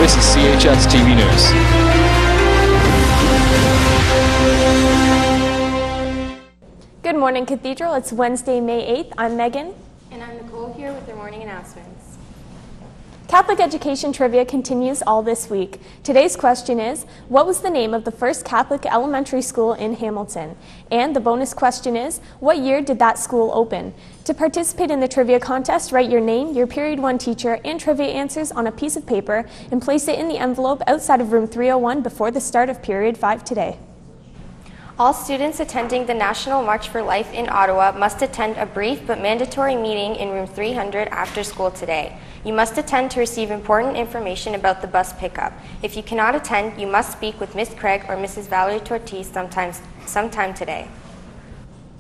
This is CHS TV News. Good morning, Cathedral. It's Wednesday, May 8th. I'm Megan. And I'm Nicole here with your morning announcements. Catholic education trivia continues all this week. Today's question is, what was the name of the first Catholic elementary school in Hamilton? And the bonus question is, what year did that school open? To participate in the trivia contest, write your name, your period 1 teacher, and trivia answers on a piece of paper and place it in the envelope outside of room 301 before the start of period 5 today. All students attending the National March for Life in Ottawa must attend a brief but mandatory meeting in room 300 after school today. You must attend to receive important information about the bus pickup. If you cannot attend, you must speak with Ms. Craig or Mrs. Valerie Tortiz sometime today.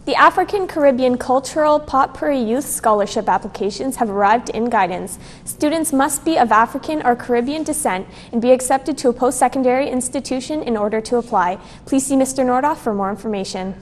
The African Caribbean Cultural Potpourri Youth Scholarship applications have arrived in guidance. Students must be of African or Caribbean descent and be accepted to a post-secondary institution in order to apply. Please see Mr. Nordoff for more information.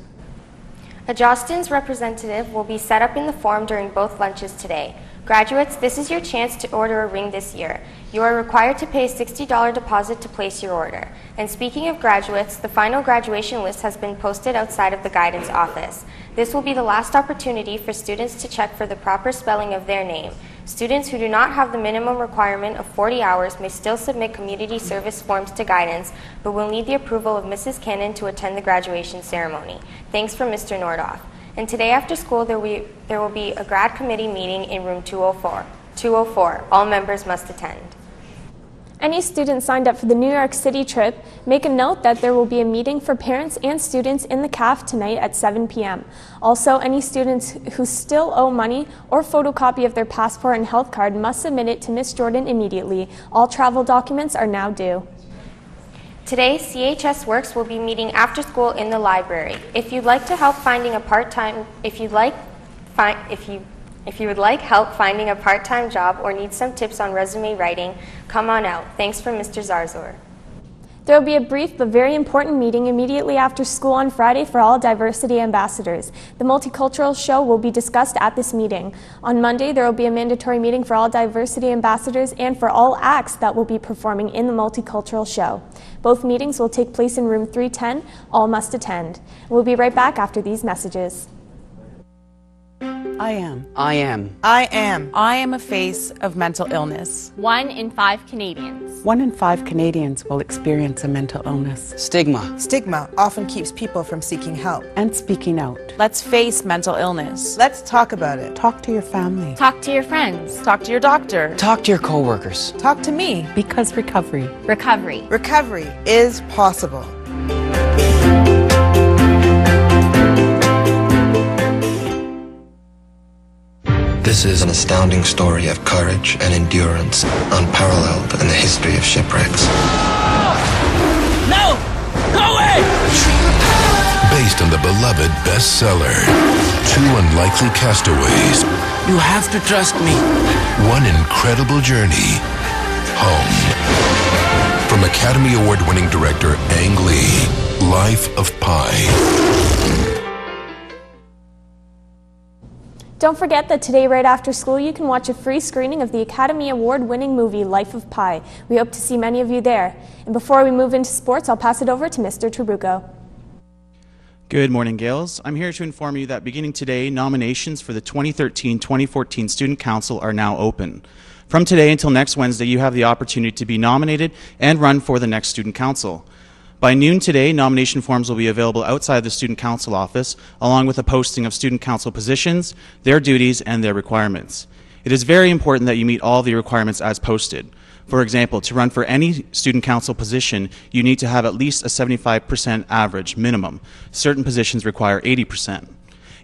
A Jostens representative will be set up in the forum during both lunches today. Graduates, this is your chance to order a ring this year. You are required to pay a $60 deposit to place your order. And speaking of graduates, the final graduation list has been posted outside of the guidance office. This will be the last opportunity for students to check for the proper spelling of their name. Students who do not have the minimum requirement of 40 hours may still submit community service forms to guidance, but will need the approval of Mrs. Cannon to attend the graduation ceremony. Thanks from Mr. Nordoff. And today after school, there will be a grad committee meeting in room 204. All members must attend. Any students signed up for the New York City trip, make a note that there will be a meeting for parents and students in the CAF tonight at 7 p.m. Also, any students who still owe money or photocopy of their passport and health card must submit it to Ms. Jordan immediately. All travel documents are now due. Today, CHS Works will be meeting after school in the library. If you'd like to help finding a part-time, if you would like help finding a part-time job or need some tips on resume writing, come on out. Thanks from Mr. Zarzor. There will be a brief but very important meeting immediately after school on Friday for all diversity ambassadors. The multicultural show will be discussed at this meeting. On Monday, there will be a mandatory meeting for all diversity ambassadors and for all acts that will be performing in the multicultural show. Both meetings will take place in room 310. All must attend. We'll be right back after these messages. I am. I am. I am. I am a face of mental illness. 1 in 5 Canadians. 1 in 5 Canadians will experience a mental illness. Stigma. Stigma often keeps people from seeking help. And speaking out. Let's face mental illness. Let's talk about it. Talk to your family. Talk to your friends. Talk to your doctor. Talk to your coworkers. Talk to me. Because recovery. Recovery is possible. This is an astounding story of courage and endurance, unparalleled in the history of shipwrecks. No! Go away! Based on the beloved bestseller, Two Unlikely Castaways. You have to trust me. One incredible journey home. From Academy Award-winning director Ang Lee, Life of Pi. Don't forget that today, right after school, you can watch a free screening of the Academy Award-winning movie, Life of Pi. We hope to see many of you there. And before we move into sports, I'll pass it over to Mr. Trabucco. Good morning, Gales. I'm here to inform you that beginning today, nominations for the 2013-2014 Student Council are now open. From today until next Wednesday, you have the opportunity to be nominated and run for the next Student Council. By noon today, nomination forms will be available outside the Student Council office, along with a posting of Student Council positions, their duties, and their requirements. It is very important that you meet all the requirements as posted. For example, to run for any Student Council position, you need to have at least a 75% average minimum. Certain positions require 80%.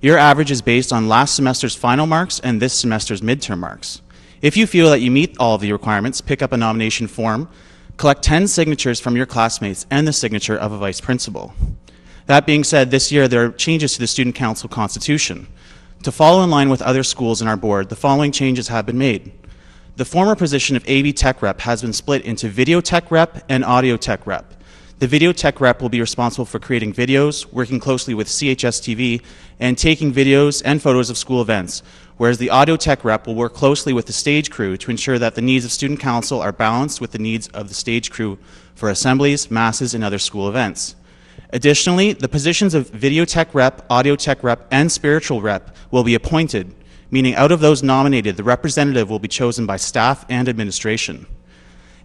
Your average is based on last semester's final marks and this semester's midterm marks. If you feel that you meet all of the requirements, pick up a nomination form. Collect 10 signatures from your classmates and the signature of a vice principal. That being said, this year there are changes to the Student Council Constitution. To follow in line with other schools in our board, the following changes have been made. The former position of AV Tech Rep has been split into Video Tech Rep and Audio Tech Rep. The Video Tech Rep will be responsible for creating videos, working closely with CHS TV, and taking videos and photos of school events, whereas the audio tech rep will work closely with the stage crew to ensure that the needs of student council are balanced with the needs of the stage crew for assemblies, masses, and other school events. Additionally, the positions of video tech rep, audio tech rep, and spiritual rep will be appointed, meaning out of those nominated, the representative will be chosen by staff and administration.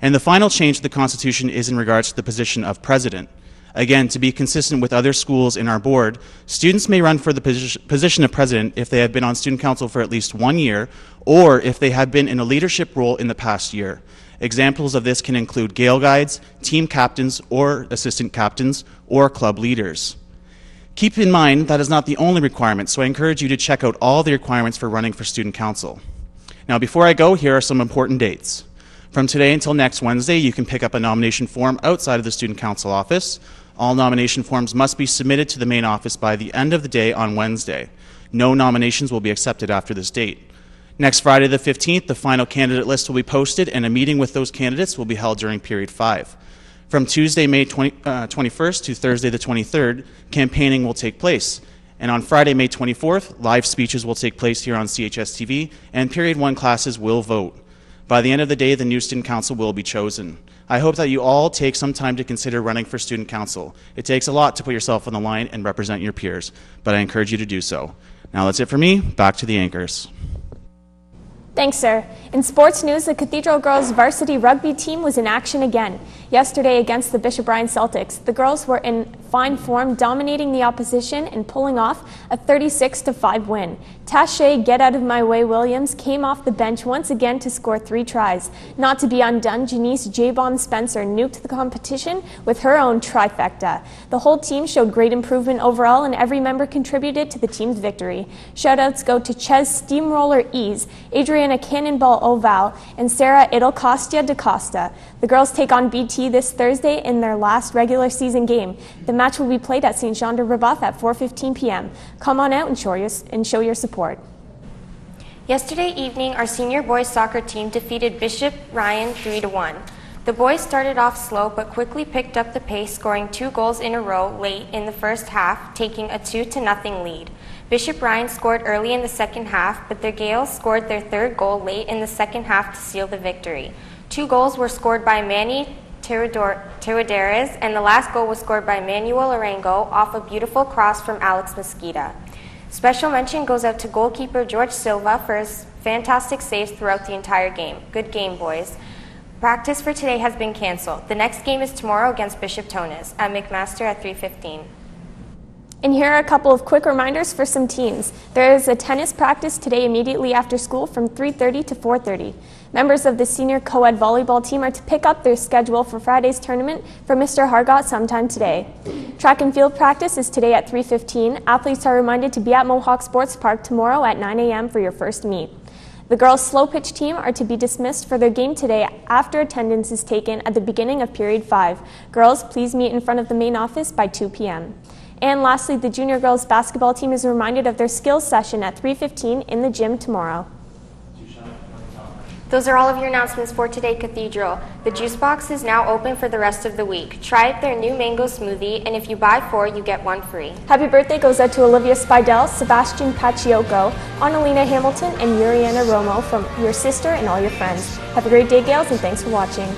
And the final change to the Constitution is in regards to the position of president. Again, to be consistent with other schools in our board, students may run for the position of president if they have been on student council for at least 1 year, or if they have been in a leadership role in the past year. Examples of this can include Gale Guides, team captains or assistant captains, or club leaders. Keep in mind that is not the only requirement, so I encourage you to check out all the requirements for running for student council. Now, before I go, here are some important dates. From today until next Wednesday, you can pick up a nomination form outside of the student council office. All nomination forms must be submitted to the main office by the end of the day on Wednesday. No nominations will be accepted after this date. Next Friday the 15th, the final candidate list will be posted and a meeting with those candidates will be held during period 5. From Tuesday, May 21st to Thursday the 23rd, campaigning will take place. And on Friday, May 24th, live speeches will take place here on CHS TV and period 1 classes will vote. By the end of the day, the new student council will be chosen. I hope that you all take some time to consider running for student council. It takes a lot to put yourself on the line and represent your peers, but I encourage you to do so. Now that's it for me. Back to the anchors. Thanks, sir. In sports news, the Cathedral Girls varsity rugby team was in action again. Yesterday against the Bishop Bryan Celtics, the girls were in fine form, dominating the opposition and pulling off a 36-5 win. Tashay Get Out of My Way Williams came off the bench once again to score 3 tries. Not to be undone, Janice J-Bomb Spencer nuked the competition with her own trifecta. The whole team showed great improvement overall and every member contributed to the team's victory. Shoutouts go to Ches Steamroller Ease, Adriana Cannonball Oval, and Sarah Idelcostia da Costa. The girls take on BT this Thursday in their last regular season game. The match will be played at St. Jean de Rebuff at 4:15 p.m. Come on out and show your support. Yesterday evening, our senior boys soccer team defeated Bishop Ryan 3-1. The boys started off slow but quickly picked up the pace, scoring 2 goals in a row late in the first half, taking a 2-0 lead. Bishop Ryan scored early in the second half, but the Gales scored their 3rd goal late in the second half to seal the victory. 2 goals were scored by Manny Teodores, and the last goal was scored by Manuel Arango off a beautiful cross from Alex Mesquita. Special mention goes out to goalkeeper George Silva for his fantastic saves throughout the entire game. Good game, boys. Practice for today has been canceled. The next game is tomorrow against Bishop Tones at McMaster at 3:15. And here are a couple of quick reminders for some teams. There is a tennis practice today immediately after school from 3:30 to 4:30. Members of the senior co-ed volleyball team are to pick up their schedule for Friday's tournament from Mr. Hargott sometime today. Track and field practice is today at 3:15. Athletes are reminded to be at Mohawk Sports Park tomorrow at 9 a.m. for your first meet. The girls' slow pitch team are to be dismissed for their game today after attendance is taken at the beginning of period 5. Girls, please meet in front of the main office by 2 p.m. And lastly, the junior girls basketball team is reminded of their skills session at 3:15 in the gym tomorrow. Those are all of your announcements for today, Cathedral. The juice box is now open for the rest of the week. Try their new mango smoothie, and if you buy 4, you get 1 free. Happy birthday goes out to Olivia Spidel, Sebastian Paciocco, Annalena Hamilton, and Uriana Romo from your sister and all your friends. Have a great day, Gales, and thanks for watching.